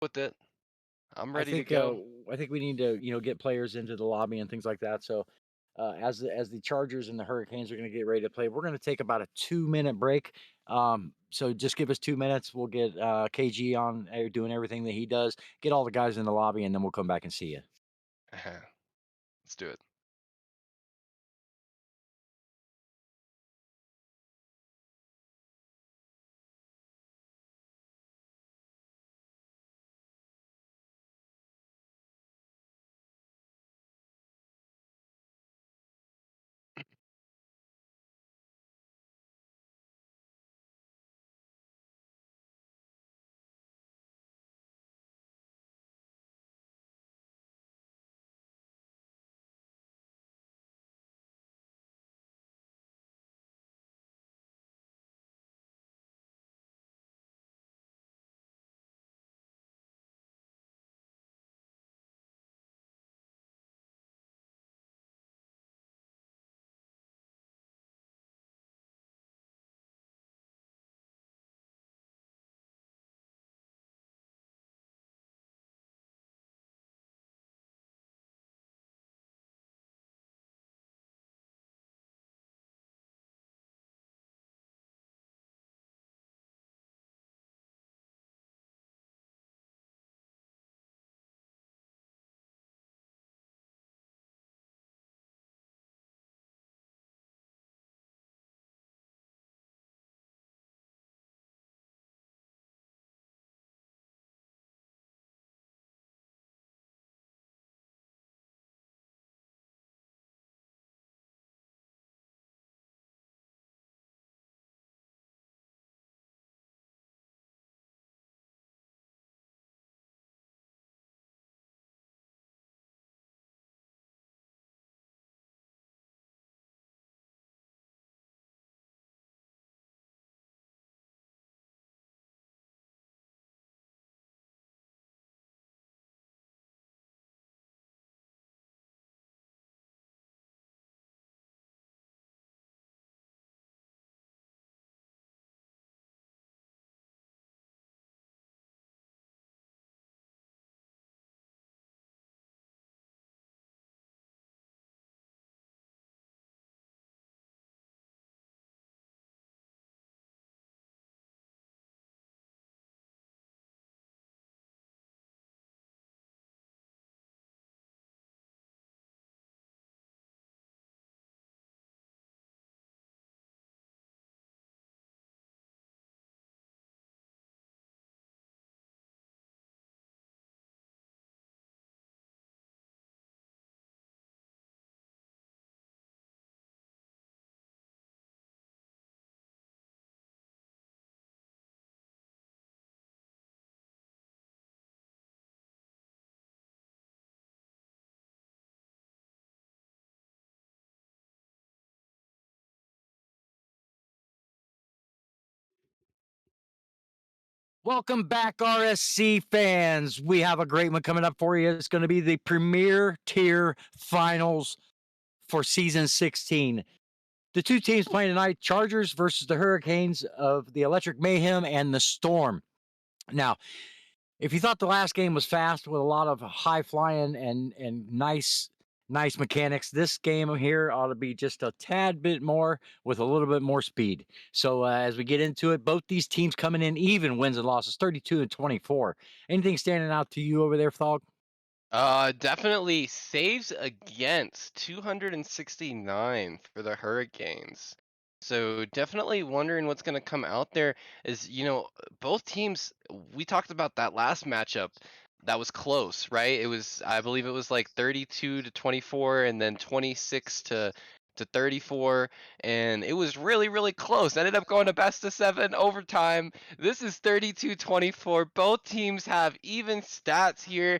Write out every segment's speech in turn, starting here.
with it. I'm I ready to think go. I think we need to get players into the lobby and things like that. So as the Chargers and the Hurricanes are going to get ready to play, we're going to take about a 2 minute break. So just give us 2 minutes. We'll get KG on doing everything that he does. Get all the guys in the lobby, and then we'll come back and see you. Let's do it. Welcome back, RSC fans. We have a great one coming up for you. It's going to be the Premier Tier Finals for Season 16. The two teams playing tonight, Chargers versus the Hurricanes of the Electric Mayhem and the Storm. Now, if you thought the last game was fast with a lot of high flying and nice mechanics, this game here ought to be just a tad bit more with a little bit more speed. So as we get into it, both these teams coming in even wins and losses, 32 and 24. Anything standing out to you over there, Thog? Definitely saves against 269 for the Hurricanes. So definitely wondering what's going to come out there is, both teams, we talked about that last matchup that was close, right? I believe it was like 32 to 24 and then 26 to 34, and it was really really close. Ended up going to best of 7 overtime. This is 32-24. Both teams have even stats here.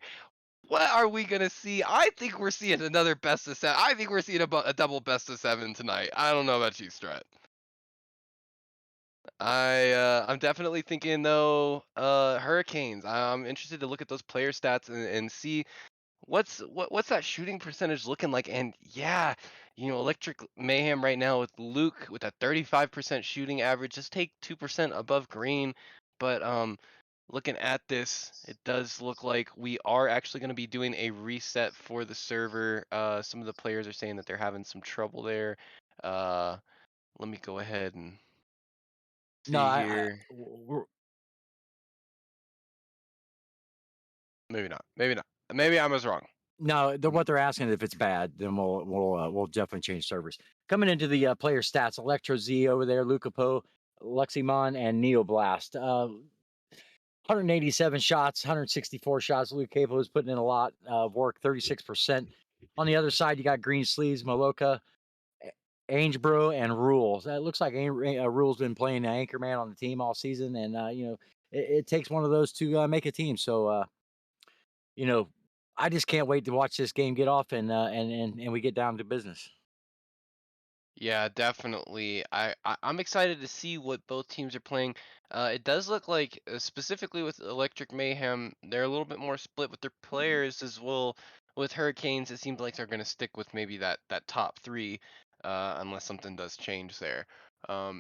What are we gonna see? I think we're seeing another best of 7. I think we're seeing a double best of 7 tonight. I don't know about you, Strat. I'm definitely thinking though, Hurricanes. I'm interested to look at those player stats and see what's that shooting percentage looking like. And yeah, Electric Mayhem right now with Luke with a 35% shooting average, just take 2% above Green, but looking at this, it does look like we are actually going to be doing a reset for the server. Some of the players are saying that they're having some trouble there. Uh, Let me go ahead and No, see here. we're, Maybe not. Maybe not. Maybe I was wrong. no, Mm. what they're asking if it's bad, then we'll definitely change servers. Coming into the player stats, Electro Z over there, Luca Po, Luximon, and Neoblast. 187 shots, 164 shots. Luke Capo is putting in a lot of work, 36%. On the other side, you got Green Sleeves, Maloka, Angebro, and Rules. It looks like Rules been playing Anchorman on the team all season, and it takes one of those to make a team. So you know, I just can't wait to watch this game get off and we get down to business. Yeah, definitely. I'm excited to see what both teams are playing. It does look like, specifically with Electric Mayhem, they're a little bit more split with their players as well. With Hurricanes, it seems like they're going to stick with maybe that top three, unless something does change there.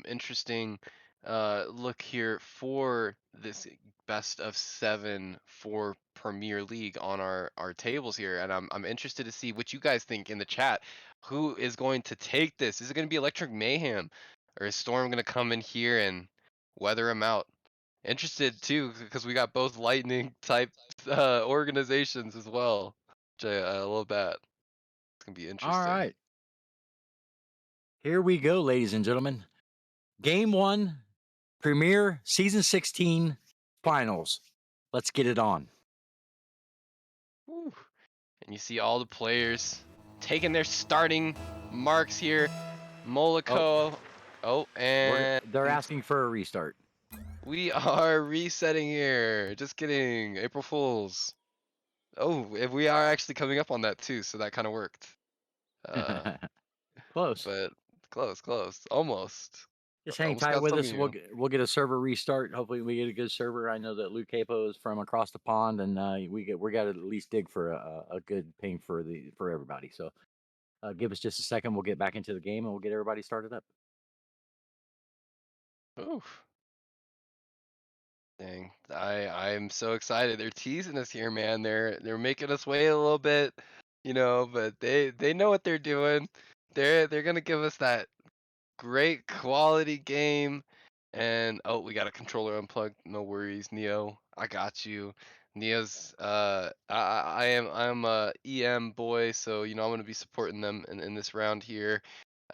Interesting look here for this best of seven for Premier League on our tables here, and I'm interested to see what you guys think in the chat. Who is going to take this? Is it going to be Electric Mayhem, or is Storm going to come in here and weather him out? Interested too, because we got both Lightning type organizations as well. Which I love that. It's gonna be All interesting. right, here we go, ladies and gentlemen. Game one, Premier Season 16 Finals. Let's get it on. Whew. And you see all the players taking their starting marks here. Oh, Moloko. Oh, and they're asking for a restart. we are resetting here. Just kidding. April Fools. Oh, if we are actually coming up on that too, so that kind of worked. Uh, Close. but close, close, almost. Just hang Almost tight got with some of us. you. We'll get a server restart. Hopefully, we get a good server. I know that Luke Capo is from across the pond, and we got to at least dig for a good ping for everybody. So give us just a second. We'll get back into the game and we'll get everybody started up. Oof. Dang, I'm so excited. They're teasing us here, man. They're making us wait a little bit, but they know what they're doing. They're gonna give us that great quality game. And oh, we got a controller unplugged. No worries, Neo. I got you. Neo's I'm a EM boy, so I'm gonna be supporting them in this round here,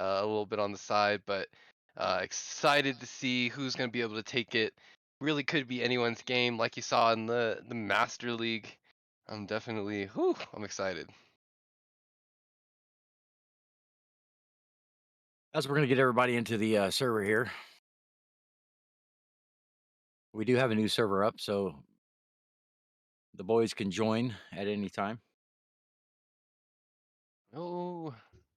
a little bit on the side, but excited to see who's gonna be able to take it. Really could be anyone's game, like you saw in the Master League. I'm definitely, whew, I'm excited. As we're gonna get everybody into the server here, we do have a new server up, so the boys can join at any time. Oh,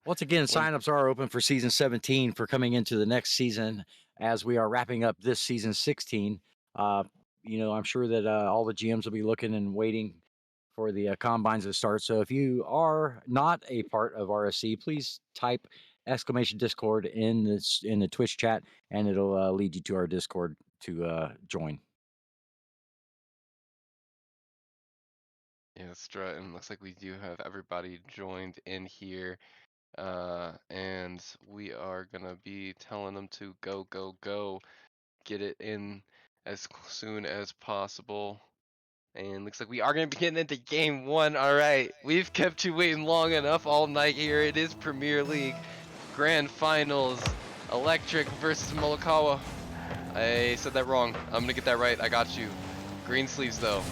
Once again, one. signups are open for season 17 for coming into the next season as we are wrapping up this season 16. Uh, I'm sure that all the GMs will be looking and waiting for the combines to start. So if you are not a part of RSC, please type exclamation Discord in the Twitch chat, and it'll lead you to our Discord to join. Yeah, strutting. Looks like we do have everybody joined in here. And we are gonna be telling them to go, go, go. Get it in as soon as possible. And looks like we are gonna be getting into game one. All right, we've kept you waiting long enough all night here. It is Premier League Grand Finals. Electric versus Molokawa. I said that wrong. I'm gonna get that right. I got you. Green sleeves though.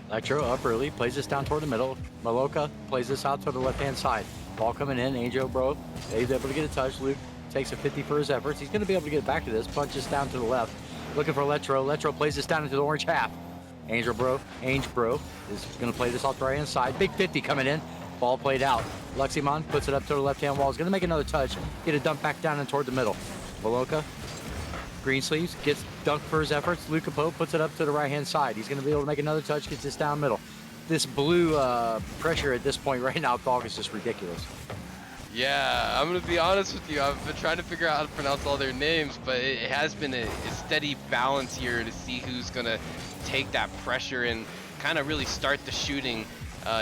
Electro up early, plays this down toward the middle. Maloka plays this out to the left-hand side. Ball coming in, Angel Bro. He's able to get a touch. Luke takes a 50 for his efforts. He's going to be able to get back to this. Punches down to the left. Looking for Electro. Electro plays this down into the orange half. Angel Bro is going to play this off the right-hand side. Big 50 coming in. Ball played out. Luximon puts it up to the left-hand wall. He's going to make another touch. Get a dump back down and toward the middle. Maloka Green sleeves, gets dunked for his efforts. Luca Pope puts it up to the right-hand side. He's going to be able to make another touch, gets this down middle. This blue pressure at this point right now, dog, is just ridiculous. Yeah, I'm gonna be honest with you. I've been trying to figure out how to pronounce all their names, but it has been a steady balance here to see who's gonna take that pressure and kind of really start the shooting.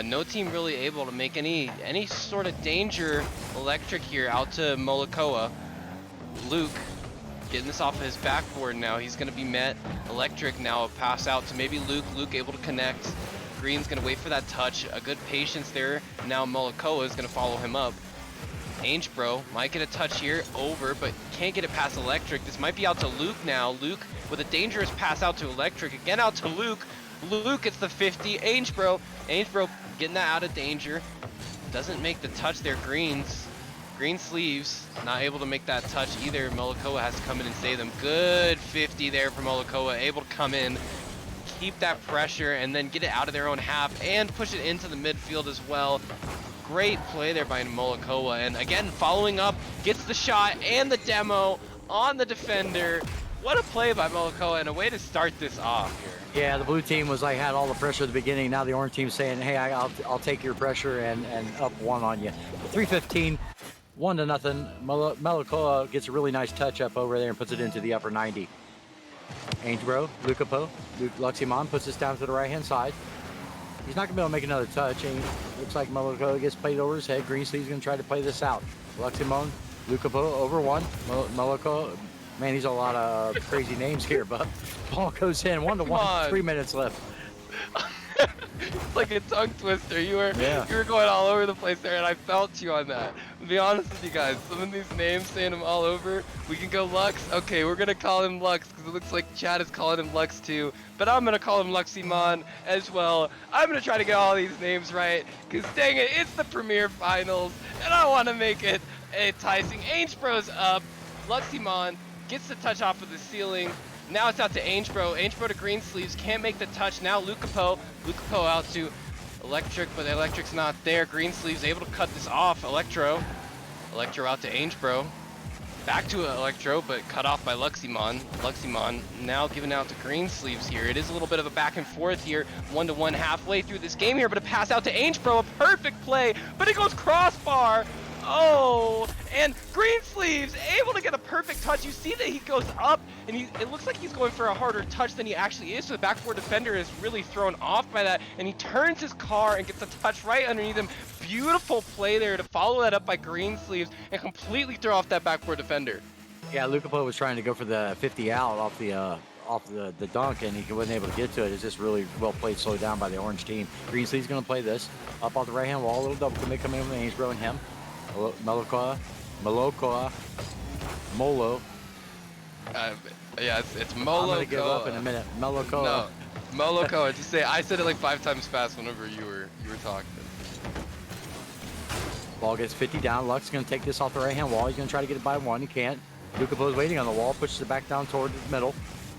No team really able to make any sort of danger. Electric here out to Molikoa. Luke getting this off of his backboard now. He's gonna be met. Electric now a pass out to maybe Luke. Luke able to connect. Green's gonna wait for that touch. A good patience there. Now Molikoa is gonna follow him up. Angebro might get a touch here, over, but can't get it past Electric. This might be out to Luke now. Luke with a dangerous pass out to Electric. Again out to Luke. Luke gets the 50. Angebro getting that out of danger. Doesn't make the touch there. Green sleeves, not able to make that touch either. Molikoa has to come in and save them. Good 50 there for Molikoa. Able to come in, keep that pressure, and then get it out of their own half and push it into the midfield as well. Great play there by Molikoa, and again following up, gets the shot and the demo on the defender. What a play by Molikoa, and a way to start this off here. Yeah, the blue team was like had all the pressure at the beginning. Now the orange team's saying, "Hey, I'll take your pressure and up one on you." 3:15, 1-0. Molikoa gets a really nice touch up over there and puts it into the upper 90. Angebro, Luke Luximon puts this down to the right hand side. He's not gonna be able to make another touch, and looks like Molikoa gets played over his head. Greensleeve's gonna try to play this out. Luximon, Lukapo over one. Molikoa, man, these are a lot of crazy names here, but ball goes in 1-1. 3 minutes left. It's like a tongue twister. You were going all over the place there, and I felt you on that. To be honest with you guys, some of these names, saying them all over, we can go Lux. Okay, we're gonna call him Lux because it looks like Chad is calling him Lux too. But I'm gonna call him Luximon as well. I'm gonna try to get all these names right because dang it, it's the Premier Finals, and I want to make it enticing. Angebro's up. Luximon gets the touch off of the ceiling. Now it's out to Angebro. Angebro to Greensleeves, can't make the touch. Now Lukapo out to Electric, but Electric's not there. Greensleeves able to cut this off. Electro out to Angebro. Back to Electro, but cut off by Luximon. Luximon now giving out to Greensleeves here. It is a little bit of a back and forth here. 1-1 halfway through this game here, but a pass out to Angebro. A perfect play, but it goes crossbar. Oh, and Greensleeves able to get a perfect touch. You see that he goes up, and it looks like he's going for a harder touch than he actually is. So the backboard defender is really thrown off by that, and he turns his car and gets a touch right underneath him. Beautiful play there to follow that up by Greensleeves and completely throw off that backboard defender. Yeah, Lukapo was trying to go for the 50 out off the dunk, and he wasn't able to get to it. It's just really well played, slowed down by the orange team. Greensleeves going to play this up off the right hand wall. A little double commit coming in with Angebro and him. Molikoa, Molo. Yeah, it's Molikoa. I'm gonna give up in a minute. Molikoa. No, Molikoa. Just say I said it like 5 times fast whenever you were talking. Ball gets 50 down. Lux gonna take this off the right hand wall. He's gonna try to get it by one. He can't. Lukapo's waiting on the wall. Pushes it back down toward the middle.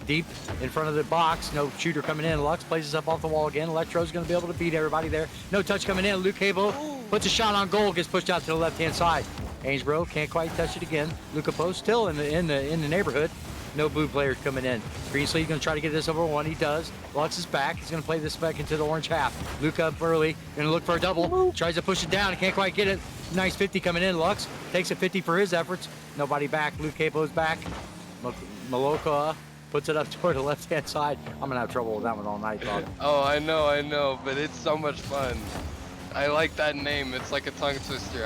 Deep in front of the box. No shooter coming in. Lux plays this up off the wall again. Electro's gonna be able to beat everybody there. No touch coming in. Luke Cable puts a shot on goal. Gets pushed out to the left-hand side. Angebro can't quite touch it again. Lukapo still in the neighborhood. No blue players coming in. Greensleeve gonna try to get this over one. He does. Lux is back. He's gonna play this back into the orange half. Luke up early. Gonna look for a double. Tries to push it down. He can't quite get it. Nice 50 coming in. Lux takes a 50 for his efforts. Nobody back. Luke Capo's back. Molikoa puts it up toward the left-hand side. I'm gonna have trouble with that one all night, dog. Oh, I know, but it's so much fun. I like that name. It's like a tongue twister.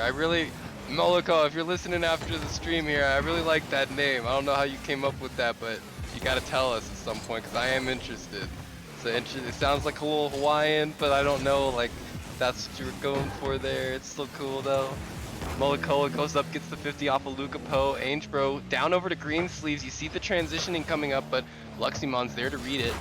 Molikoa, if you're listening after the stream here, I really like that name. I don't know how you came up with that, but you gotta tell us at some point, because I am interested. It sounds like a little Hawaiian, but I don't know, like, that's what you were going for there. It's still cool, though. Molikoa goes up, gets the 50 off of Lukapo. Angebro down over to Greensleeves. You see the transitioning coming up, but Luximon's there to read it.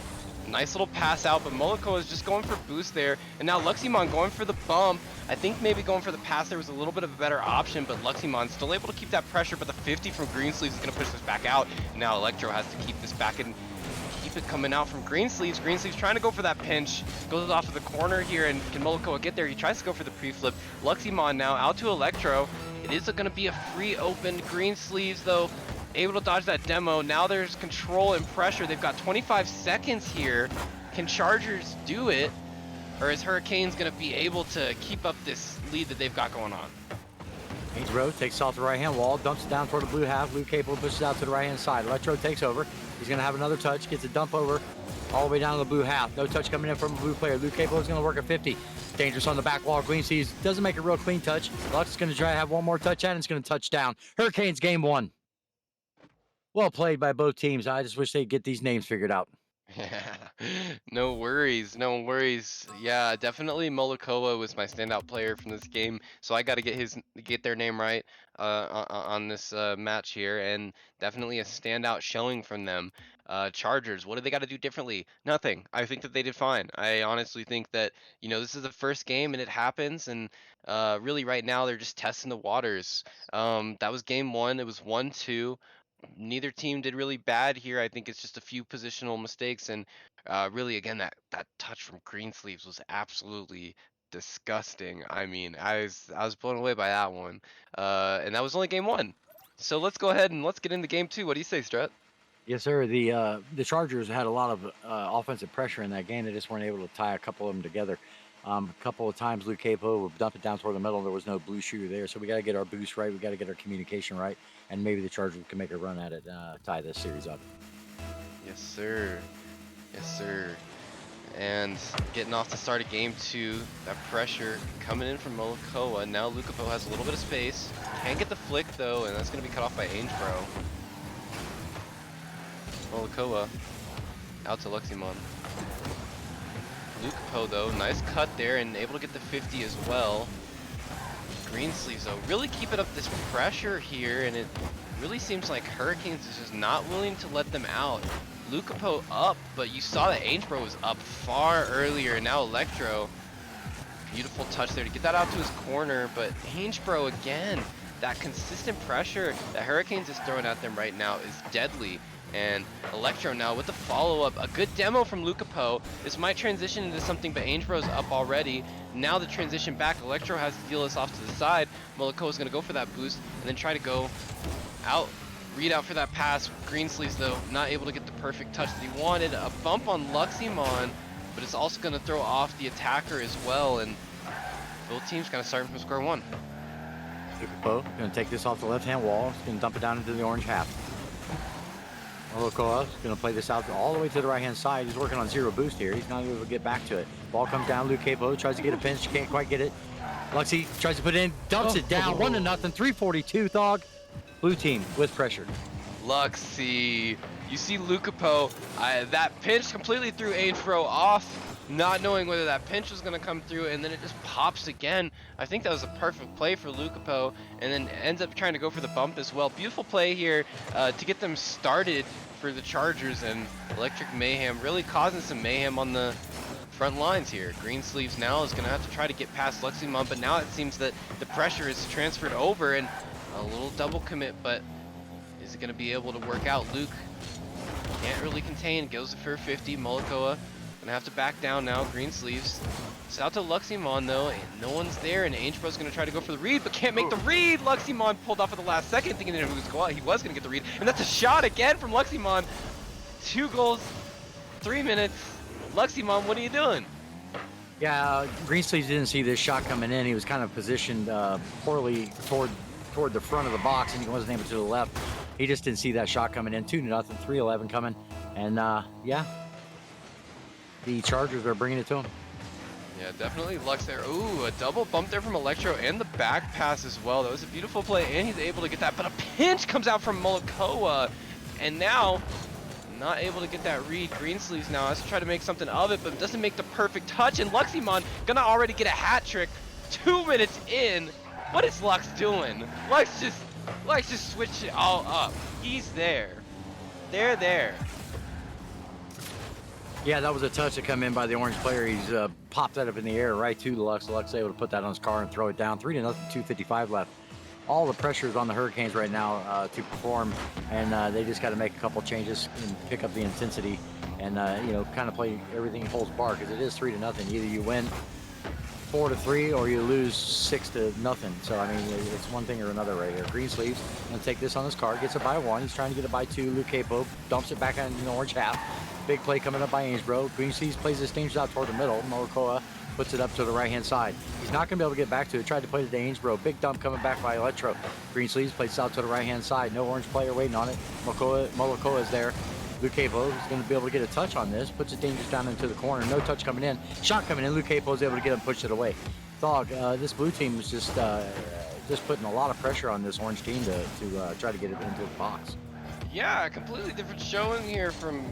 Nice little pass out, but Molikoa is just going for boost there. And now Luximon going for the bump. I think maybe going for the pass there was a little bit of a better option, but Luximon's still able to keep that pressure, but the 50 from Greensleeves is going to push this back out. And now Electro has to keep this back and keep it coming out from Greensleeves. Greensleeves trying to go for that pinch. Goes off of the corner here, and can Molikoa get there? He tries to go for the pre-flip. Luximon now out to Electro. It is going to be a free open. Greensleeves, though, able to dodge that demo. Now there's control and pressure. They've got 25 seconds here. Can Chargers do it? Or is Hurricanes going to be able to keep up this lead that they've got going on? Rowe takes off the right-hand wall, dumps it down toward the blue half. Luke Capel pushes out to the right-hand side. Electro takes over. He's going to have another touch, gets a dump over all the way down to the blue half. No touch coming in from a blue player. Luke Capel is going to work a 50. Dangerous on the back wall. Green Seas doesn't make a real clean touch. Lux is going to try to have one more touch, and it's going to touch down. Hurricanes game 1. Well played by both teams. I just wish they'd get these names figured out. Yeah, no worries, no worries. Yeah, definitely Molokova was my standout player from this game, so I got to get their name right on this match here, and definitely a standout showing from them. Chargers, what do they got to do differently? Nothing. I think that they did fine. I honestly think that this is the first game and it happens, and really right now they're just testing the waters. That was game 1. It was 1-2. Neither team did really bad here. I think it's just a few positional mistakes, and really, again, that touch from Greensleeves was absolutely disgusting. I mean, I was blown away by that one, and that was only game 1. So let's go ahead and let's get into game 2. What do you say, Strut? Yes, sir. The Chargers had a lot of offensive pressure in that game. They just weren't able to tie a couple of them together. A couple of times, Luke Capo would dump it down toward the middle. There was no blue shooter there, so we got to get our boost right. We got to get our communication right, and maybe the Chargers can make a run at it, tie this series up. Yes, sir. Yes, sir. And getting off the start of game 2, that pressure coming in from Molokova. Now Lukapo has a little bit of space. Can't get the flick though, and that's going to be cut off by Aingebro. Molokova out to Luximon. Lukapo though, nice cut there and able to get the 50 as well. Greensleeves though, really keeping up this pressure here, and it really seems like Hurricanes is just not willing to let them out. Lukapo up, but you saw that Aingebro was up far earlier, and now Electro. Beautiful touch there to get that out to his corner, but Aingebro again, that consistent pressure that Hurricanes is throwing at them right now is deadly. And Electro now with the follow-up, a good demo from Lukapo. This might transition into something, but Aingebro's up already. Now the transition back, Electro has to deal this off to the side. Moloko is going to go for that boost and then try to go out, read out for that pass. Greensleeves though, not able to get the perfect touch that he wanted. A bump on Luximon, but it's also going to throw off the attacker as well. And both teams kind of starting from square one. Lukapo going to take this off the left-hand wall. He's going to dump it down into the orange half. Molokova is going to play this out all the way to the right-hand side. He's working on zero boost here. He's not able to get back to it. Ball comes down. Luke Capo tries to get a pinch. Can't quite get it. Luxie tries to put it in. Dumps it down. 1-0. 3:42, Thog. Blue team with pressure. Luxie. You see Lukapo. That pinch completely threw Aingebro off, not knowing whether that pinch was going to come through, and then it just pops again. I think that was a perfect play for Lukapo, and then ends up trying to go for the bump as well. Beautiful play here to get them started for the Chargers, and Electric Mayhem really causing some mayhem on the front lines here. Greensleeves now is going to have to try to get past Luximon, but now it seems that the pressure is transferred over, and a little double commit, but is it going to be able to work out? Luke can't really contain, goes for 50. Molokova gonna have to back down now. Greensleeves. It's out to Luximon though, and no one's there, and Aingebro's gonna try to go for the read, but can't make the read. Luximon pulled off at the last second, thinking that he was gonna get the read, and that's a shot again from Luximon. 2 goals, 3 minutes. Luximon, what are you doing? Yeah, Greensleeves didn't see this shot coming in. He was kind of positioned poorly toward the front of the box, and he wasn't able to the left. He just didn't see that shot coming in. 2-0, 3:11 coming, and yeah, the Chargers are bringing it to him. Yeah, definitely Lux there. Ooh, a double bump there from Electro and the back pass as well. That was a beautiful play, and he's able to get that, but a pinch comes out from Molokova, and now not able to get that read. Greensleeves now has to try to make something of it, but doesn't make the perfect touch, and Luximon gonna already get a hat trick 2 minutes in. What is Lux doing? Lux just switched it all up. He's there. They're there. Yeah, that was a touch to come in by the orange player. He's popped that up in the air right to Lux. Lux able to put that on his car and throw it down. 3-0, 2:55 left. All the pressure is on the Hurricanes right now to perform, and they just got to make a couple changes and pick up the intensity, and kind of play everything holds bar, because it is 3-0. Either you win 4-3 or you lose 6-0. So I mean, it's one thing or another right here. Greensleeves gonna take this on his car, gets it by 1. He's trying to get it by 2. Luke Capo dumps it back in the orange half. Big play coming up by Aingebro. Greensleeves plays this dangerous out toward the middle. Molokova puts it up to the right-hand side. He's not going to be able to get back to it. Tried to play to Ainsborough. Big dump coming back by Electro. Green sleeves plays out to the right-hand side. No orange player waiting on it. Molokoa is there. Luke Capo is going to be able to get a touch on this. Puts it dangerous down into the corner. No touch coming in. Shot coming in. Luke Capo is able to get him, push it away. Dog, this blue team is just putting a lot of pressure on this orange team to try to get it into the box. Yeah, completely different showing here from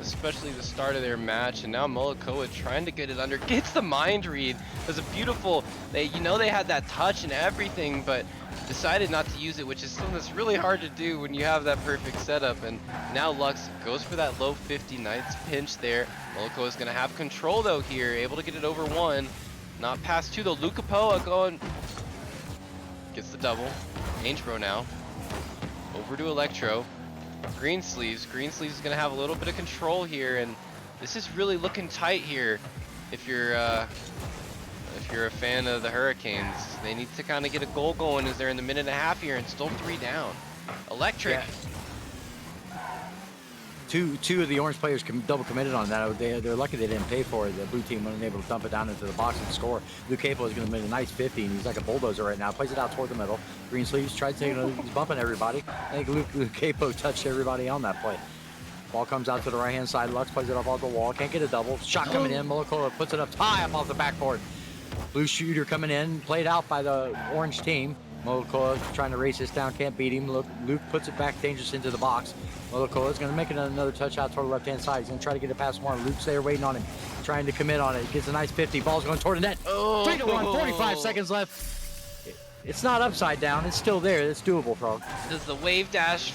especially the start of their match, and now Molikoa trying to get it under, gets the mind read. It was a beautiful, they had that touch and everything, but decided not to use it, which is something that's really hard to do when you have that perfect setup. And now Lux goes for that low 50 Knights pinch there. Molikoa is going to have control though here, able to get it over one, not past two though. Lucapoa going, gets the double. Angelo now, over to Electro. Green sleeves is gonna have a little bit of control here, and this is really looking tight here. If you're a fan of the Hurricanes, they need to kind of get a goal going as they're in the minute and a half here and still 3 down. Electric. Yeah. Two of the orange players double committed on that. They're lucky they didn't pay for it. The blue team wasn't able to dump it down into the box and score. Luke Capo is going to make a nice 50, and he's like a bulldozer right now. Plays it out toward the middle. Green sleeves tried to take it. He's bumping everybody. I think Luke Capo touched everybody on that play. Ball comes out to the right-hand side. Lux plays it off the wall. Can't get a double. Shot coming in. Molikoa puts it up high up off the backboard. Blue shooter coming in. Played out by the orange team. Molikoa trying to race this down, can't beat him. Luke puts it back dangerous into the box. Molikoa is going to make another touch out toward the left-hand side. He's going to try to get it past one. Luke's there waiting on him, trying to commit on it. Gets a nice 50. Ball's going toward the net. Oh. 3-1, 45 seconds left. It's not upside down. It's still there. It's doable, Frog. Does the wave dash,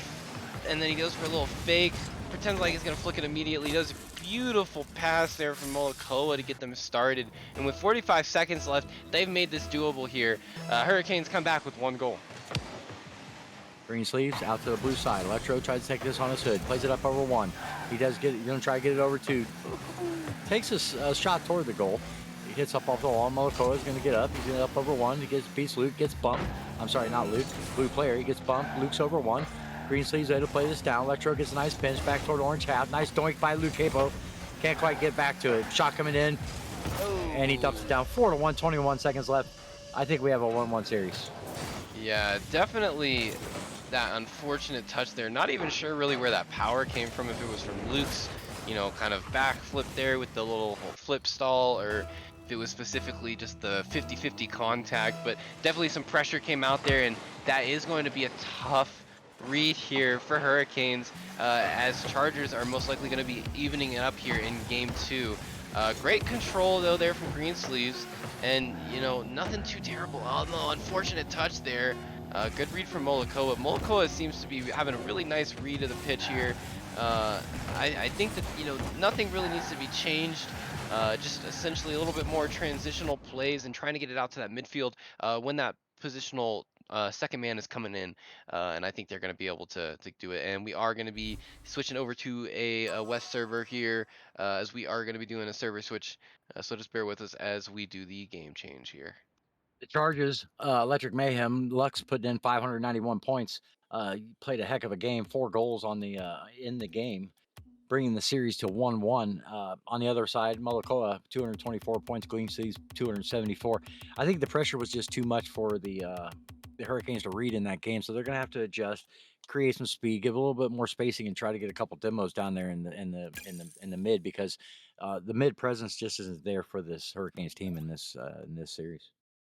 and then he goes for a little fake. Pretends like he's going to flick it immediately. Does a beautiful pass there from Molikoa to get them started. And with 45 seconds left, they've made this doable here. Hurricanes come back with 1 goal. Green sleeves out to the blue side. Electro tries to take this on his hood. Plays it up over 1. He does get it. He's going to try to get it over 2. Takes a shot toward the goal. He hits up off the wall. Molikoa is going to get up. He's going to up over 1. He gets beats Luke. Gets bumped. I'm sorry, not Luke. Blue player. He gets bumped. Luke's over 1. Green sleeves ready to play this down. Electro gets a nice pinch back toward orange half. Nice doink by Luke Capo. Can't quite get back to it. Shot coming in. And he dumps it down. 4-1, 21 seconds left. I think we have a 1-1 series. Yeah, definitely that unfortunate touch there. Not even sure really where that power came from, if it was from Luke's, kind of backflip there with the little flip stall, or if it was specifically just the 50-50 contact, but definitely some pressure came out there, and that is going to be a tough read here for Hurricanes, as Chargers are most likely going to be evening it up here in game 2. Great control though there from Green Sleeves, and nothing too terrible. Oh no, unfortunate touch there. Good read from Molikoa. Molikoa seems to be having a really nice read of the pitch here. I think that nothing really needs to be changed. Just essentially a little bit more transitional plays and trying to get it out to that midfield when that positional second man is coming in, and I think they're going to be able to do it. And we are going to be switching over to a West server here, as we are going to be doing a server switch. So just bear with us as we do the game change here. The Chargers, Electric Mayhem, Lux putting in 591 points. Played a heck of a game, 4 goals on the in the game, bringing the series to 1-1. On the other side, Molikoa, 224 points, Green Seas, 274. I think the pressure was just too much for the Hurricanes to read in that game, so they're going to have to adjust, create some speed, give a little bit more spacing, and try to get a couple demos down there in the mid, because the mid presence just isn't there for this Hurricanes team in this series.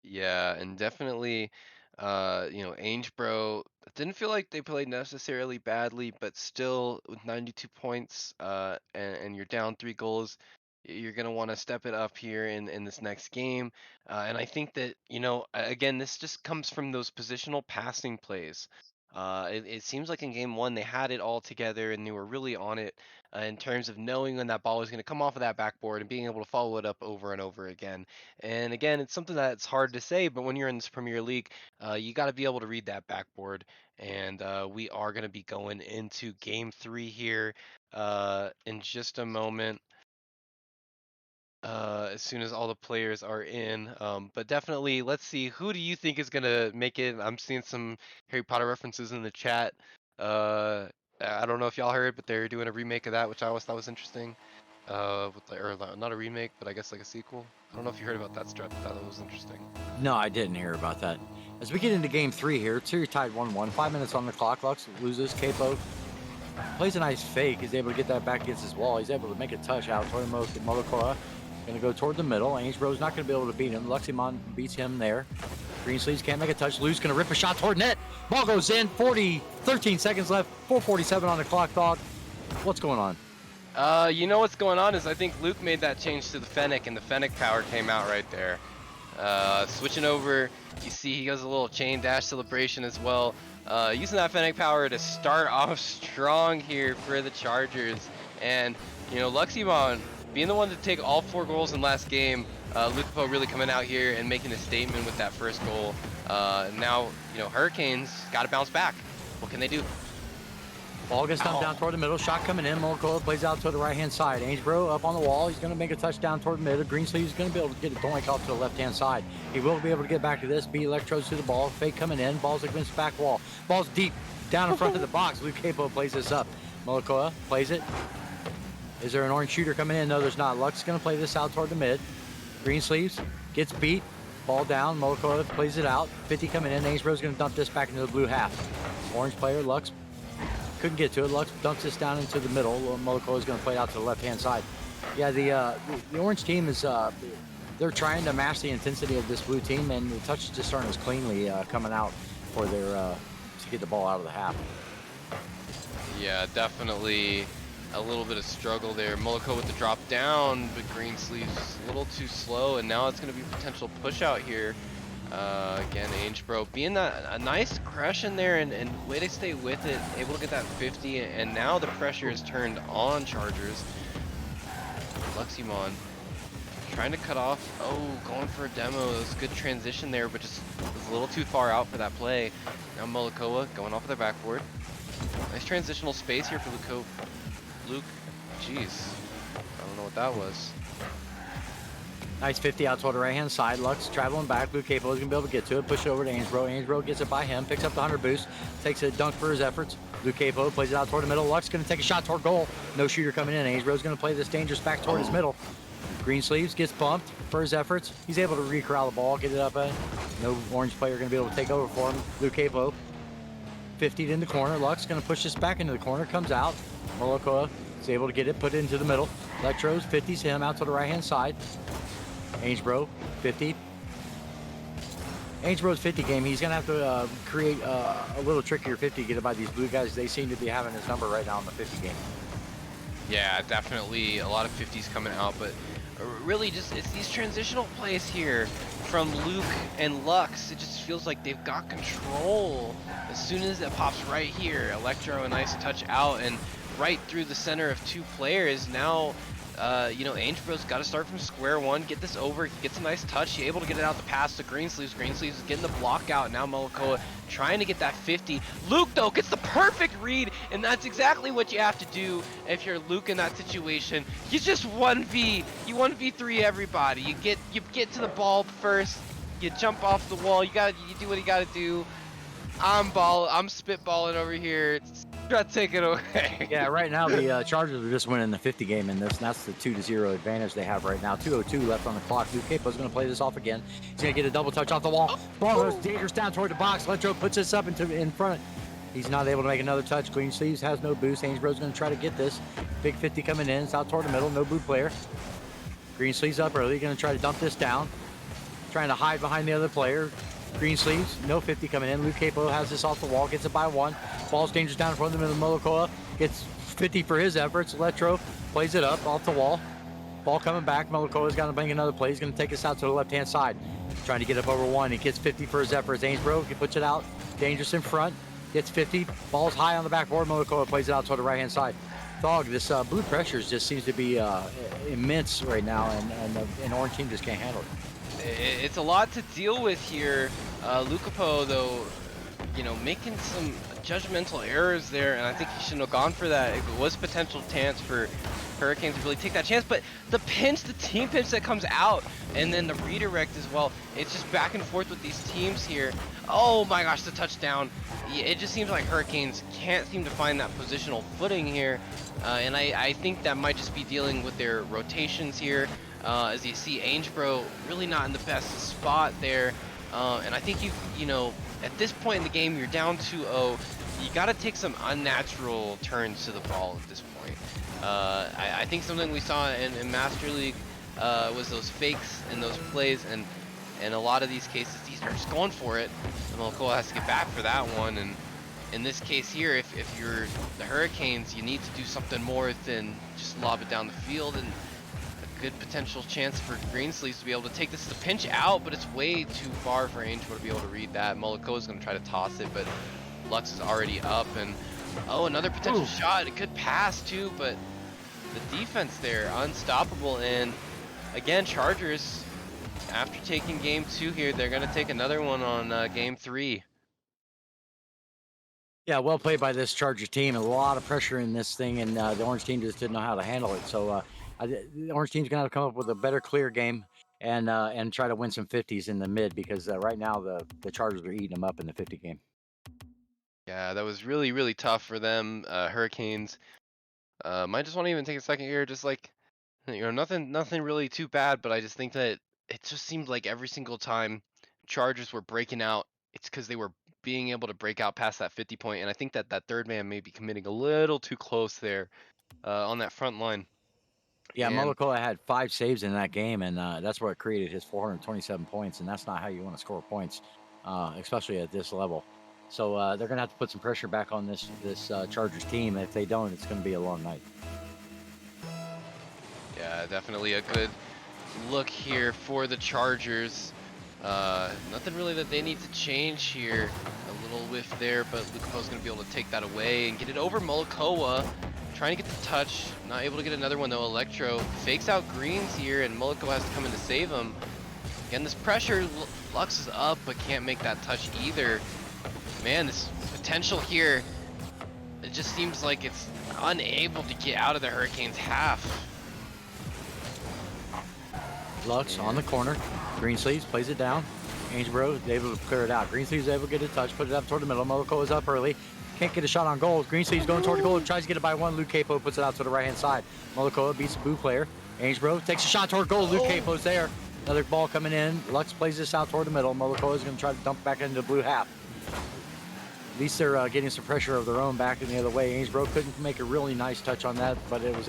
Yeah, and definitely, Aingebro didn't feel like they played necessarily badly, but still with 92 points, and you're down 3 goals, you're gonna want to step it up here in this next game. And I think that, again, this just comes from those positional passing plays. It seems like in game 1 they had it all together and they were really on it, in terms of knowing when that ball was going to come off of that backboard and being able to follow it up over and over again. And again, it's something that's hard to say, but when you're in this Premier League, you got to be able to read that backboard. And we are going to be going into game 3 here in just a moment. As soon as all the players are in, but definitely, let's see, who do you think is gonna make it? I'm seeing some Harry Potter references in the chat. Uh, I don't know if y'all heard, but they're doing a remake of that, which I always thought was interesting. with the, or not a remake, but I guess like a sequel. I don't know if you heard about that strat. That was interesting. No, I didn't hear about that. As we get into game 3 here, series tied 1-1. 5 minutes on the clock. Lux loses. Capo plays a nice fake. He's able to get that back against his wall. He's able to make a touch out toward Molokoa. Going to go toward the middle. Ainsbro's not going to be able to beat him. Luximon beats him there. Greensleeves can't make a touch. Lou's going to rip a shot toward net. Ball goes in. 13 seconds left. 4:47 on the clock, dog. What's going on? You know what's going on is I think Luke made that change to the Fennec, and the Fennec power came out right there. Switching over, you see he does a little chain dash celebration as well. Using that Fennec power to start off strong here for the Chargers. And, you know, Luximon being the one to take all 4 goals in last game, Lucapo really coming out here and making a statement with that first goal. Now, you know, Hurricanes got to bounce back. What can they do? Ball gets dumped down toward the middle. Shot coming in. Molokoa plays out to the right-hand side. Ainsbro up on the wall. He's going to make a touchdown toward the middle. Greensleeve's going to be able to get a doink off to the left-hand side. He will be able to get back to this. Beat Electros to the ball. Fake coming in. Ball's against the back wall. Ball's deep down in front of the box. Luke Capo plays this up. Molokoa plays it. Is there an orange shooter coming in? No, there's not. Luck's going to play this out toward the mid. Greensleeves gets beat. Ball down. Molokoa plays it out. 50 coming in. Ainsbro's going to dump this back into the blue half. Orange player, Lux couldn't get to it. Lux dumps this down into the middle. Molokoa is going to play it out to the left-hand side. Yeah, the orange team is they're trying to match the intensity of this blue team, and the touches just aren't as cleanly coming out for their to get the ball out of the half. Yeah, definitely a little bit of struggle there. Molokoa with the drop down, but Greensleeves a little too slow, and now it's going to be potential push out here. Again, Ainsbro being a nice crush in there and way to stay with it, able to get that 50, and now the pressure is turned on Chargers. Luximon trying to cut off. Oh, going for a demo. It was a good transition there, but just was a little too far out for that play. Now Molokoa going off of the backboard. Nice transitional space here for Luke. Jeez, I don't know what that was. Nice 50 out toward the right-hand side. Lux traveling back. Luke Capo is going to be able to get to it. Push it over to Ainsbro. Ainsbro gets it by him. Picks up the 100 boost. Takes a dunk for his efforts. Luke Capo plays it out toward the middle. Lux going to take a shot toward goal. No shooter coming in. Ainsbro's going to play this dangerous back toward his middle. Greensleeves gets bumped for his efforts. He's able to re-corral the ball, get it up. No orange player going to be able to take over for him. Luke Capo 50'd in the corner. Lux going to push this back into the corner. Comes out. Molokoa is able to get it, put it into the middle. Electros 50s him out to the right-hand side. Ainsbro, 50. Ainsbro's 50 game, he's going to have to create a little trickier 50 to get it by these blue guys. They seem to be having his number right now in the 50 game. Yeah, definitely a lot of 50s coming out, but really just it's these transitional plays here from Luke and Lux. It just feels like they've got control. As soon as it pops right here, Electro a nice touch out and right through the center of 2 players. Now you know, Ainsbro's got to start from square one, get this over, he gets a nice touch, he's able to get it out the pass to Greensleeves. Greensleeves is getting the block out. Now Molokoa trying to get that 50. Luke, though, gets the perfect read, and that's exactly what you have to do if you're Luke in that situation. You just 1v3 everybody. You get to the ball first, you jump off the wall, you do what you gotta do. I'm spitballing over here. Try to take it away. Yeah, right now the Chargers are just winning the 50 game in this, and that's the 2-0 advantage they have right now. 2:02 left on the clock. Luke Capo's going to play this off again. He's going to get a double touch off the wall. Ball goes dangerous down toward the box. Letro puts this up in front. He's not able to make another touch. Greensleeves has no boost. Ainsbro's going to try to get this. Big 50 coming in. It's out toward the middle. No blue player. Greensleeves up early. Going to try to dump this down. Trying to hide behind the other player. Greensleeves, no 50 coming in. Luke Capo has this off the wall, gets it by 1. Ball's dangerous down in front of him in the Molokoa. Gets 50 for his efforts. Electro plays it up off the wall. Ball coming back. Molokoa's got to make another play. He's going to take us out to the left-hand side. Trying to get up over 1. He gets 50 for his efforts. Ainsbro, he puts it out. Dangerous in front. Gets 50. Ball's high on the backboard. Molokoa plays it out to the right-hand side. Dog, this blue pressure just seems to be immense right now, and Orange team just can't handle it. It's a lot to deal with here. Lucapo, though, you know, making some judgmental errors there, and I think he shouldn't have gone for that. It was potential chance for Hurricanes to really take that chance, but the pinch, the team pinch that comes out, and then the redirect as well. It's just back and forth with these teams here. Oh my gosh, the touchdown. Yeah, it just seems like Hurricanes can't seem to find that positional footing here. And I think that might just be dealing with their rotations here. As you see, Aingebro really not in the best spot there. And I think you know, at this point in the game, you're down 2-0. You got to take some unnatural turns to the ball at this point. I think something we saw in Master League was those fakes and those plays, and in a lot of these cases, these are just going for it. And Molecoa has to get back for that one. And in this case here, if you're the Hurricanes, you need to do something more than just lob it down the field. And a good potential chance for Greensleeves to be able to take this as a pinch out, but it's way too far for Angel to be able to read that. Molecoa is going to try to toss it, but Lux is already up. And oh, another potential shot. It could pass too, but the defense there, unstoppable. And again, Chargers, after taking game 2 here, they're going to take another one on game 3. Yeah, well played by this Charger team. A lot of pressure in this thing, and the Orange team just didn't know how to handle it. So the Orange team's going to come up with a better, clear game and try to win some 50s in the mid, because right now the Chargers are eating them up in the 50 game. Yeah, that was really, really tough for them. Hurricanes might just want to even take a second here, just like, you know, nothing really too bad, but I just think that it just seemed like every single time Chargers were breaking out, it's because they were being able to break out past that 50 point, and I think that that third man may be committing a little too close there on that front line. Yeah, And Molokoa had 5 saves in that game, and that's what created his 427 points, and that's not how you want to score points, especially at this level. So they're going to have to put some pressure back on this Chargers team. If they don't, it's going to be a long night. yeah, definitely a good look here for the Chargers. Nothing really that they need to change here. A little whiff there, but Lucapo's going to be able to take that away and get it over Molecoa. Trying to get the touch, not able to get another one though. Electro fakes out Greens here, and Molecoa has to come in to save him. Again, this pressure, Lux is up, but can't make that touch either. Man, this potential here, it just seems like it's unable to get out of the Hurricanes' half. Lux on the corner. Greensleeves plays it down. Aingebro is able to clear it out. Greensleeves is able to get a touch, put it up toward the middle. Molecoa is up early. Can't get a shot on goal. Greensleeves going toward the goal, tries to get it by one. Luke Capo puts it out to the right-hand side. Molecoa beats the blue player. Aingebro takes a shot toward goal. Luke Capo's there. Another ball coming in. Lux plays this out toward the middle. Molecoa is going to try to dump back into the blue half. At least they're getting some pressure of their own back in the other way. Aingebro couldn't make a really nice touch on that, but it was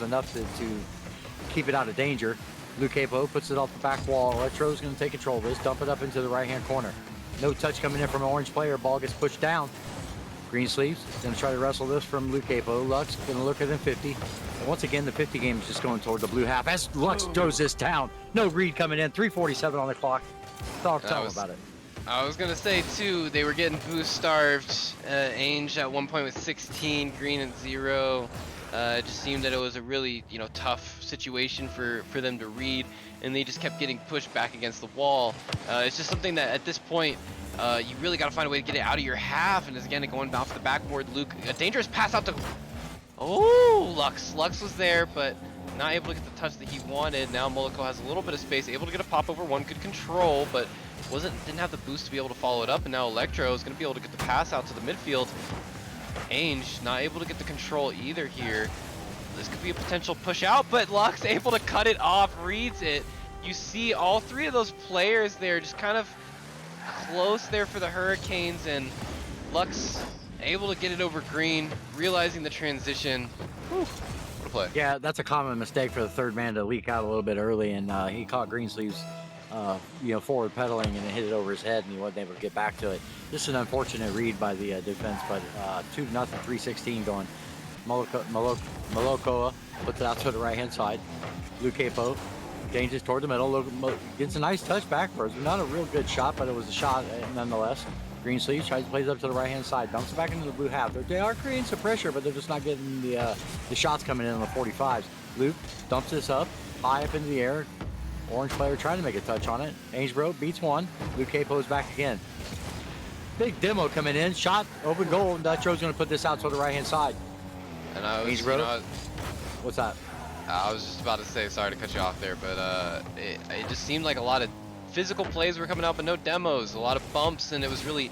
enough to keep it out of danger. Luke Capo puts it off the back wall. Electro's going to take control of this, dump it up into the right-hand corner. No touch coming in from an Orange player. Ball gets pushed down. Greensleeves going to try to wrestle this from Luke Capo. Lux going to look at him 50. And once again, the 50 game is just going toward the blue half as Lux throws this down. No read coming in. 3:47 on the clock. Tell them about it. I was gonna say too, they were getting boost starved. Ainge at one point with 16, Green at 0. It just seemed that it was a really, you know, tough situation for them to read, and they just kept getting pushed back against the wall. It's just something that at this point, you really got to find a way to get it out of your half. And again, going off the backboard, Luke, a dangerous pass out to, oh, Lux was there, but not able to get the touch that he wanted. Now Molecoa has a little bit of space, able to get a pop over one, good control, but didn't have the boost to be able to follow it up. And now Electro is going to be able to get the pass out to the midfield. Ainge not able to get the control either here. This could be a potential push out, but Lux able to cut it off, reads it. You see all 3 of those players there just kind of close there for the Hurricanes, and Lux able to get it over Green, realizing the transition. Whew, what a play. Yeah, that's a common mistake for the third man to leak out a little bit early, and he caught Greensleeves forward pedaling and hit it over his head, and he wasn't able to get back to it. This is an unfortunate read by the defense, but 2-0, 3:16 going. Molecoa puts it out to the right-hand side. Luke Capo changes toward the middle. Gets a nice touch backwards. Not a real good shot, but it was a shot nonetheless. Greensleeves tries to play it up to the right-hand side. Dumps it back into the blue half. They are creating some pressure, but they're just not getting the shots coming in on the 45s. Luke dumps this up, high up into the air. Orange player trying to make a touch on it. Aingebro beats one. Luke Capo's back again. Big demo coming in. Shot, open goal. Dutcho's going to put this out to the right-hand side. And I was, Aingebro. What's that? I was just about to say, sorry to cut you off there, but it just seemed like a lot of physical plays were coming out, but no demos, a lot of bumps, and it was really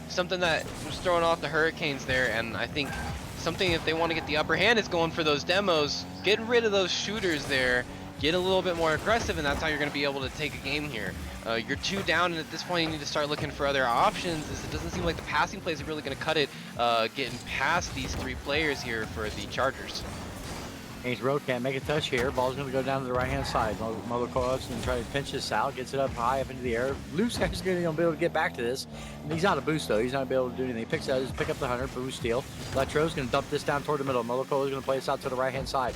something that was throwing off the Hurricanes there. And I think something, if they want to get the upper hand, is going for those demos, getting rid of those shooters there, get a little bit more aggressive, and that's how you're going to be able to take a game here. You're 2 down, and at this point you need to start looking for other options, as it doesn't seem like the passing plays are really going to cut it, getting past these 3 players here for the Chargers. Ainsborough can't make a touch here. Ball's going to go down to the right-hand side. Molokov's going to try to pinch this out, gets it up high up into the air. Luke's actually going to be able to get back to this. And he's not a boost, though. He's not going to be able to do anything. He picks out, pick up the 100, boost steal. Electro's going to dump this down toward the middle. Molokov is going to play this out to the right-hand side.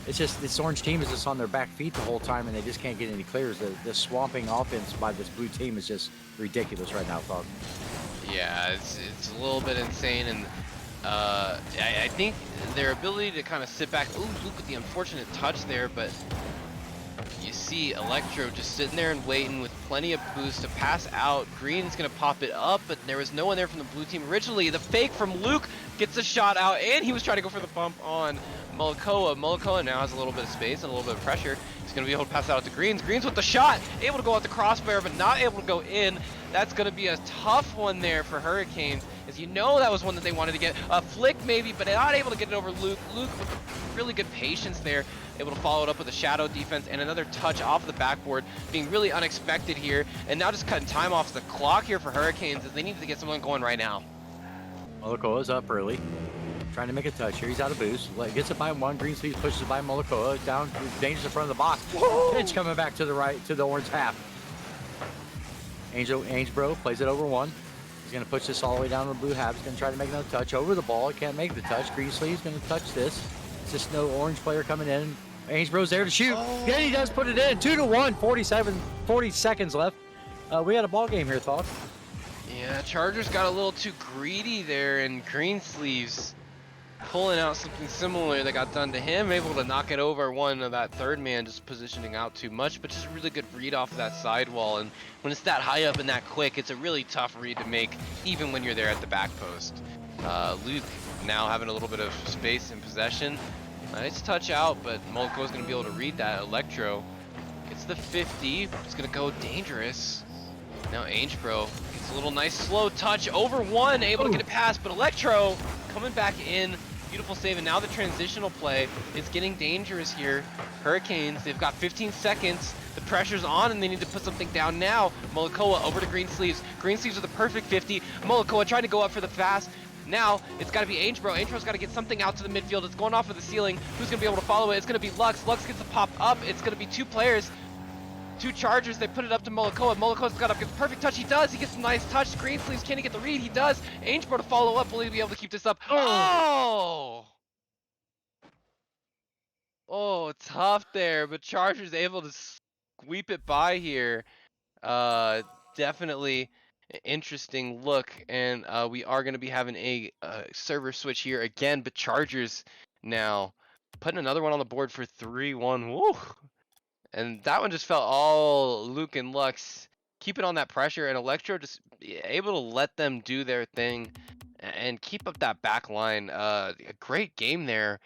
It's just this orange team is just on their back feet the whole time, and they just can't get any clears. The swamping offense by this blue team is just ridiculous right now, Thog. Yeah, it's a little bit insane, and I think their ability to kind of sit back. Ooh, Luke with the unfortunate touch there, but you see Electro just sitting there and waiting with plenty of boost to pass out. Green's gonna pop it up, but there was no one there from the blue team originally. The fake from Luke gets a shot out, and he was trying to go for the bump on Molokoa. Molokoa now has a little bit of space and a little bit of pressure. He's gonna be able to pass out to Greens. Greens with the shot, able to go out the crossbar, but not able to go in. That's gonna be a tough one there for Hurricanes, as you know that was one that they wanted to get. A flick maybe, but not able to get it over Luke. Luke with really good patience there, able to follow it up with a shadow defense and another touch off the backboard, being really unexpected here, and now just cutting time off the clock here for Hurricanes, as they need to get someone going right now. Molokoa's up early, trying to make a touch here. He's out of boost. Gets it by 1. Greensleeves pushes it by Molokoa. Down, dangerous in front of the box. Whoa! Pitch coming back to the right, to the orange half. Ainsborough plays it over 1. He's going to push this all the way down to the blue half. He's going to try to make another touch over the ball. He can't make the touch. Greensleeve's going to touch this. It's just no orange player coming in. Ainsborough's there to shoot. Oh. Yeah, he does put it in. 2-1. 40 seconds left. We had a ball game here, Thought. Yeah, Chargers got a little too greedy there, and Greensleeves pulling out something similar that got done to him, able to knock it over one of that third man, just positioning out too much, but just a really good read off of that sidewall. And when it's that high up and that quick, it's a really tough read to make, even when you're there at the back post. Luke now having a little bit of space in possession. Nice touch out, but Molko's going to be able to read that. Electro gets the 50. It's going to go dangerous. Now Ainsborough gets a little nice slow touch over 1, able to get it past, but Electro coming back in. Beautiful save, and now the transitional play is getting dangerous here. Hurricanes, they've got 15 seconds. The pressure's on, and they need to put something down now. Molokoa over to Greensleeves. Greensleeves with a perfect 50. Molokoa trying to go up for the fast. Now, it's got to be Ainsborough. Ainsborough's got to get something out to the midfield. It's going off of the ceiling. Who's going to be able to follow it? It's going to be Lux. Lux gets a pop up. It's going to be 2 players. 2 Chargers, they put it up to Molokoa. Molokoa's got a perfect touch. He does. He gets a nice touch. Greensleeves, can he get the read? He does. Ainsborough to follow up. Will he be able to keep this up? Oh! Oh, tough there, but Chargers able to sweep it by here. Definitely an interesting look, and we are going to be having a server switch here again, but Chargers now putting another one on the board for 3-1. Woo! And that one just felt all Luke and Lux keeping on that pressure, and Electro just able to let them do their thing and keep up that back line. A great game there.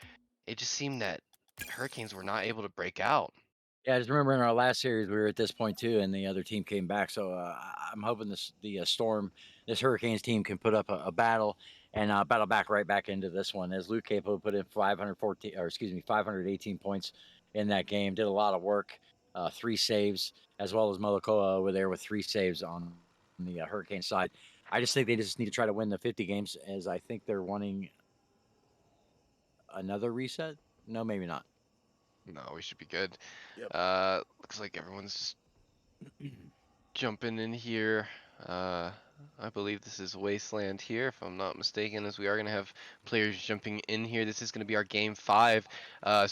It just seemed that Hurricanes were not able to break out. Yeah, I just remember in our last series we were at this point too, and the other team came back. So I'm hoping the Storm, this Hurricanes team, can put up a battle and battle back right back into this one. As Luke Capo put in 518 points in that game, did a lot of work, 3 saves, as well as Molokoa over there with 3 saves on the Hurricane side. I just think they just need to try to win the 50 games, as I think they're wanting another reset. No, maybe not. No, we should be good. Yep. Looks like everyone's just jumping in here. I believe this is Wasteland here, if I'm not mistaken, as we are going to have players jumping in here. This is going to be our game 5.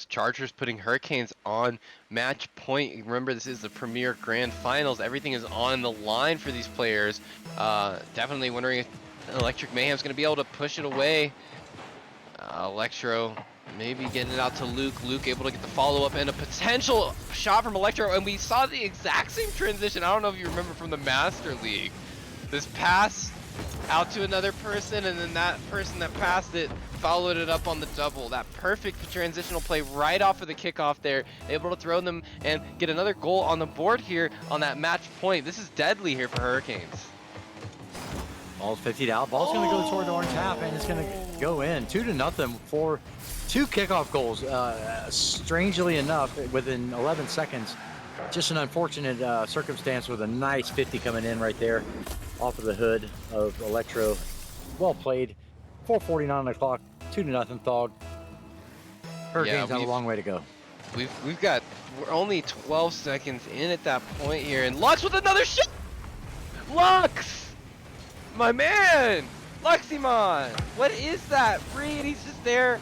Chargers putting Hurricanes on match point. Remember, this is the Premier Grand Finals. Everything is on the line for these players. Definitely wondering if Electric Mayhem's going to be able to push it away. Electro maybe getting it out to Luke. Luke able to get the follow-up and a potential shot from Electro, and we saw the exact same transition. I don't know if you remember from the Master League. This pass out to another person, and then that person that passed it followed it up on the double. That perfect transitional play right off of the kickoff there, able to throw them and get another goal on the board here on that match point. This is deadly here for Hurricanes. Ball's 50'd out. Ball's going to go toward the orange half, and it's going to go in 2-0 for 2 kickoff goals. Strangely enough, within 11 seconds, just an unfortunate circumstance with a nice 50 coming in right there off of the hood of Electro. Well played. 4:49 on the clock. 2-0 Thog. Hurricanes have a long way to go. We're only 12 seconds in at that point here, and Lux with another shot. Lux, my man, Luximon. What is that? Reed, he's just there.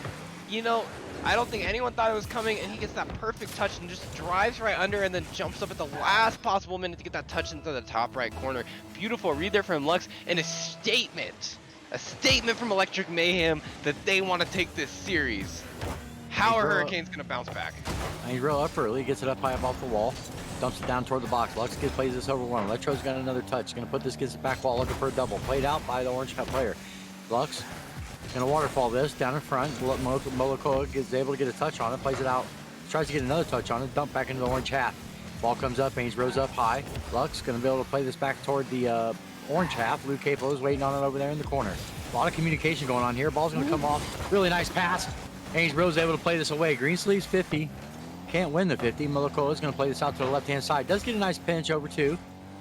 You know, I don't think anyone thought it was coming, and he gets that perfect touch and just drives right under and then jumps up at the last possible minute to get that touch into the top right corner. Beautiful read there from Lux, and a statement from Electric Mayhem that they want to take this series. How are Hurricanes going to bounce back? He's real up early, gets it up high up off the wall, dumps it down toward the box. Lux plays this over one. Electro's got another touch. Going to put this, gets it back wall, looking for a double. Played out by the orange cut player. Lux going to waterfall this down in front. Molokoa is able to get a touch on it, plays it out, tries to get another touch on it, dump back into the orange half. Ball comes up, Haynes rose up high. Lux going to be able to play this back toward the orange half. Luke Capo is waiting on it over there in the corner. A lot of communication going on here. Ball's going to come off. Really nice pass. Haynes Rose able to play this away. Greensleeves 50. Can't win the 50. Molokoa is going to play this out to the left-hand side. Does get a nice pinch over 2.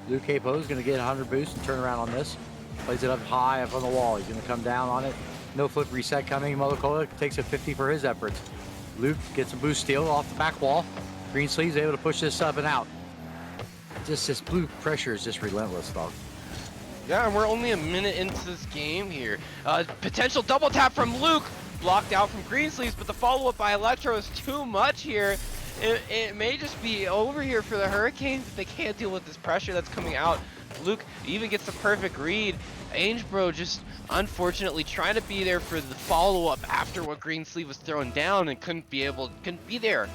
Luke Capo is going to get a 100 boost and turn around on this. Plays it up high up on the wall. He's going to come down on it. No flip reset coming. Molokoa takes a 50 for his efforts. Luke gets a boost steal off the back wall. Greensleeves able to push this up and out. Just this blue pressure is just relentless, dog. Yeah, and we're only a minute into this game here. Potential double tap from Luke. Blocked out from Greensleeves, but the follow-up by Electro is too much here. It may just be over here for the Hurricanes if they can't deal with this pressure that's coming out. Luke even gets the perfect read. Angebro just unfortunately trying to be there for the follow-up after what Greensleeve was thrown down and couldn't be there.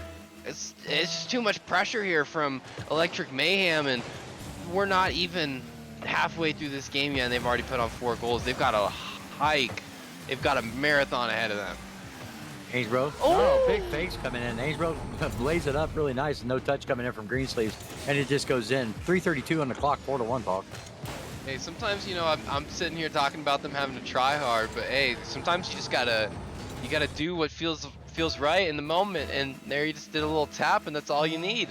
It's just too much pressure here from Electric Mayhem, and we're not even halfway through this game yet, and they've already put on 4 goals. They've got a hike. They've got a marathon ahead of them. Haynesbro. Oh, big fakes coming in. Haynesbro lays it up really nice. No touch coming in from Greensleeves, and it just goes in. 3:32 on the clock, 4-1, Paul. Hey, sometimes, you know, I'm sitting here talking about them having to try hard, but hey, sometimes you just gotta do what feels right in the moment, and there you just did a little tap, and that's all you need.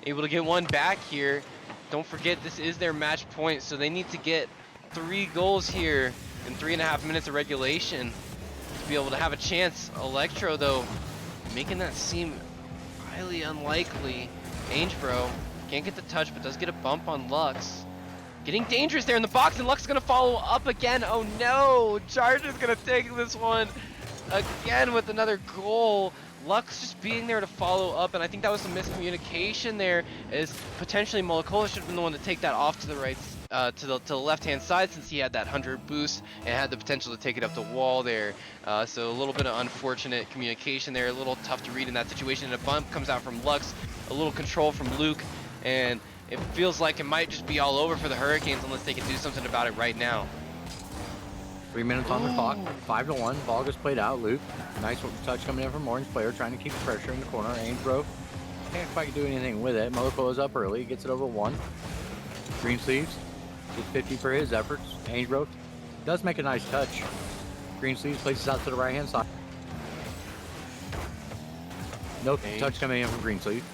Able to get one back here. Don't forget, this is their match point, so they need to get 3 goals here in 3.5 minutes of regulation to be able to have a chance. Electro, though, making that seem highly unlikely. Angebro can't get the touch, but does get a bump on Lux. Getting dangerous there in the box, and Lux is going to follow up again. Oh no, Charger's going to take this one again with another goal. Lux just being there to follow up, and I think that was some miscommunication there, as potentially Molokoa should have been the one to take that off to the right, to the left-hand side, since he had that 100 boost and had the potential to take it up the wall there. So a little bit of unfortunate communication there, a little tough to read in that situation, and a bump comes out from Lux, a little control from Luke, and it feels like it might just be all over for the Hurricanes unless they can do something about it right now. 3 minutes on the clock, 5-1. Ball gets played out. Luke, nice touch coming in from orange player, trying to keep the pressure in the corner. Ainsbro can't quite do anything with it. Moloko is up early, gets it over 1. Greensleeves gets 50 for his efforts. Ainsbro does make a nice touch. Greensleeves places out to the right hand side. No touch coming in from Greensleeves.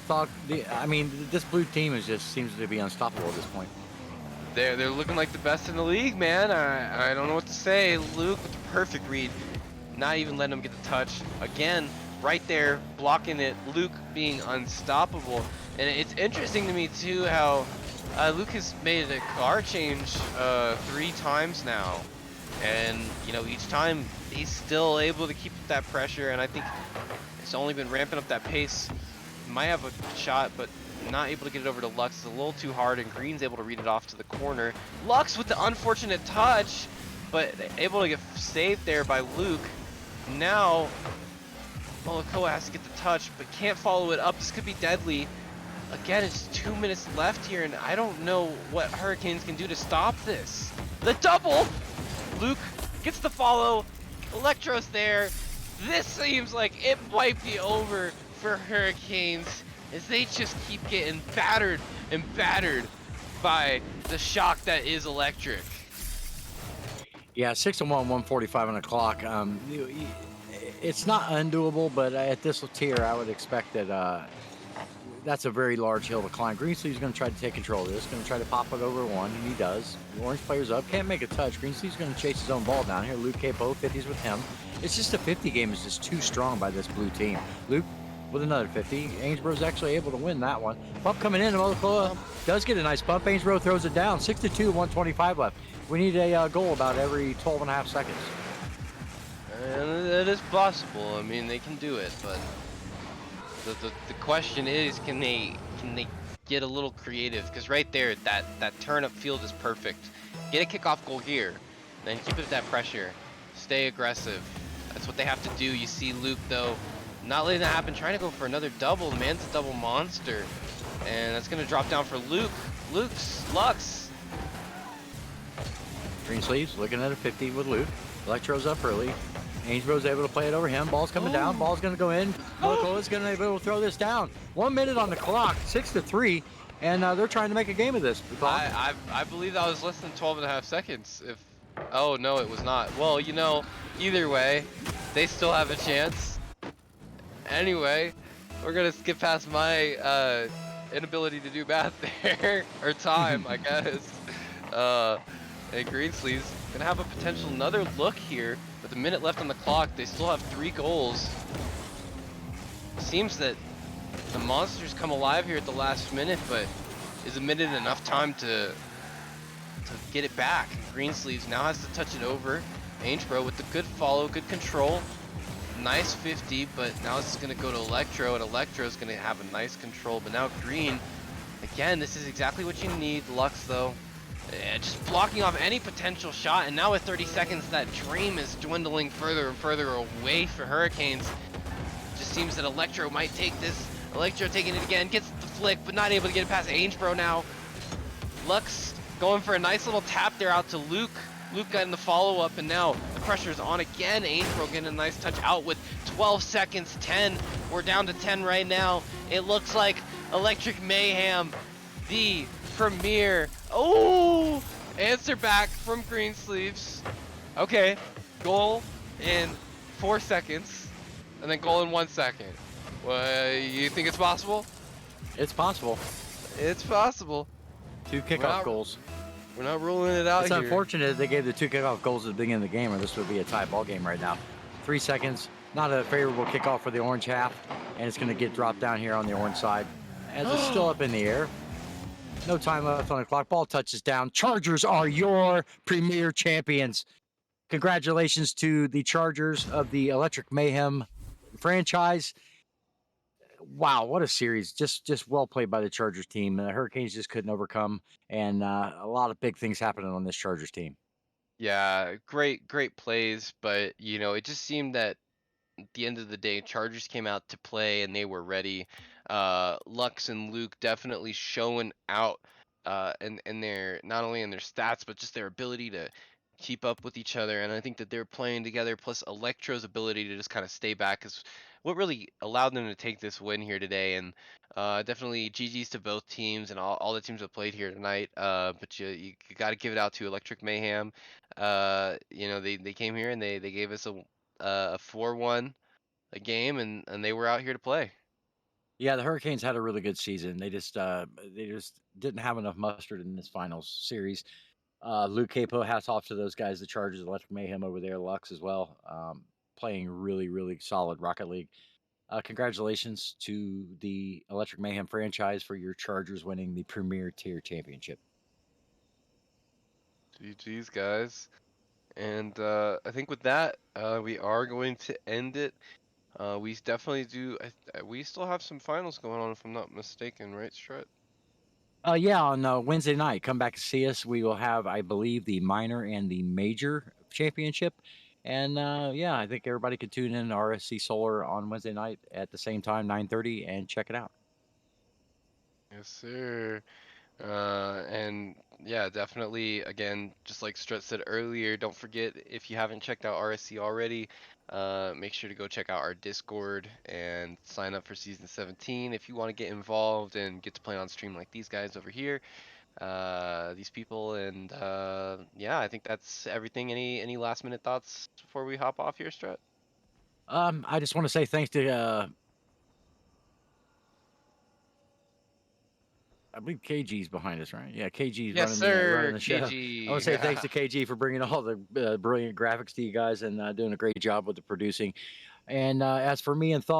I mean, this blue team seems to be unstoppable at this point. They're looking like the best in the league, man. I don't know what to say. Luke with the perfect read, not even letting him get the touch. Again, right there, blocking it. Luke being unstoppable. And it's interesting to me too how Luke has made a car change 3 times now, and you know, each time he's still able to keep that pressure. And I think it's only been ramping up that pace. Might have a shot, but not able to get it over to Lux. It's a little too hard, and Green's able to read it off to the corner. Lux with the unfortunate touch, but able to get saved there by Luke. Now, Molokoa has to get the touch, but can't follow it up. This could be deadly. Again, it's 2 minutes left here, and I don't know what Hurricanes can do to stop this. The double! Luke gets the follow. Electro's there. This seems like it might be over for Hurricanes as they just keep getting battered and battered by the shock that is Electric. Yeah, 6-1, 145 on the clock. It's not undoable, but at this tier, I would expect that that's a very large hill to climb. Greensleeve's going to try to take control of this, going to try to pop it over one, and he does. The orange player's up, can't make a touch. Greensleeve's going to chase his own ball down here. Luke Capo, 50s with him. It's just a 50 game is just too strong by this blue team. Luke with another 50. Ainsborough's actually able to win that one. Bump coming in. Mokola does get a nice bump. Ainsborough throws it down. 6-2, 125 left. We need a goal about every 12 and a half seconds. And it is possible. I mean, they can do it, but the question is, can they get a little creative? Because right there, that turn up field is perfect. Get a kickoff goal here, then keep it at that pressure. Stay aggressive. That's what they have to do. You see Luke though, not letting that happen, trying to go for another double. The man's a double monster, and that's gonna drop down for Luke. Lux. Greensleeves looking at a 50 with Luke. Electro's up early. Ainsborough's able to play it over him. Ball's coming down. Ball's going to go in. Mokola's going to be able to throw this down. 1 minute on the clock, 6-3, and they're trying to make a game of this. I believe that was less than 12 and a half seconds. If oh no, it was not. Well, you know, either way, they still have a chance. Anyway, we're gonna skip past my inability to do math there or time, I guess. And Greensleeves gonna have a potential another look here. With a minute left on the clock, they still have 3 goals. Seems that the monsters come alive here at the last minute, but is a minute enough time to get it back? Greensleeves now has to touch it over. Ainsborough with the good follow, good control. Nice 50, but now this is gonna go to Electro, and Electro's gonna have a nice control, but now Green, again, this is exactly what you need. Lux though, just blocking off any potential shot, and now with 30 seconds, that dream is dwindling further and further away for Hurricanes. Just seems that Electro might take this. Electro taking it again, gets the flick, but not able to get it past Ainsborough now. Lux going for a nice little tap there out to Luke. Luke got in the follow-up, and now the pressure is on again. Ainsborough getting a nice touch out with 12 seconds, 10. We're down to 10 right now. It looks like Electric Mayhem, the premier. Oh, answer back from Greensleeves. Okay, goal in 4 seconds, and then goal in 1 second. Well, you think it's possible? It's possible. It's possible. 2 kickoff goals. We're not ruling it out It's here. unfortunate they gave the 2 kickoff goals at the beginning of the game, or this would be a tie ball game right now. 3 seconds, not a favorable kickoff for the orange half, and it's going to get dropped down here on the orange side as it's still up in the air. No time left on the clock. Ball touches down. Chargers are your premier champions. Congratulations to the Chargers of the Electric Mayhem franchise. Wow, what a series. Just well played by the Chargers team. The Hurricanes just couldn't overcome, and a lot of big things happening on this Chargers team. Yeah, great plays, but you know, it just seemed that at the end of the day, Chargers came out to play and they were ready. Lux and Luke definitely showing out in their not only in their stats but just their ability to keep up with each other. And I think that they're playing together. Plus Electro's ability to just kind of stay back is what really allowed them to take this win here today. And definitely GG's to both teams and all the teams that played here tonight. But you got to give it out to Electric Mayhem. You know, they came here and they gave us a 4-1 a game, and they were out here to play. Yeah, the Hurricanes had a really good season. They just didn't have enough mustard in this finals series. Luke Capo, hats off to those guys, the Chargers, Electric Mayhem over there, Lux as well, playing really solid Rocket League. Congratulations to the Electric Mayhem franchise for your Chargers winning the Premier Tier Championship. GG's, guys. And I think with that, we are going to end it. We definitely do. We still have some finals going on, if I'm not mistaken, right, Strut? Yeah, on Wednesday night, come back and see us. We will have, I believe, the minor and the major championship. And yeah, I think everybody could tune in to RSC Solar on Wednesday night at the same time, 9:30, and check it out. Yes, sir. And yeah, definitely. Again, just like Strut said earlier, don't forget if you haven't checked out RSC already, make sure to go check out our Discord and sign up for season 17 if you want to get involved and get to play on stream like these guys over here, these people. And yeah, I think that's everything. Any last minute thoughts before we hop off here, Strut? I just want to say thanks to I believe KG's behind us, right? Yeah, KG's Yes, running sir, the show. I want KG. to say thanks to KG for bringing all the brilliant graphics to you guys and doing a great job with the producing. And as for me and Thaw,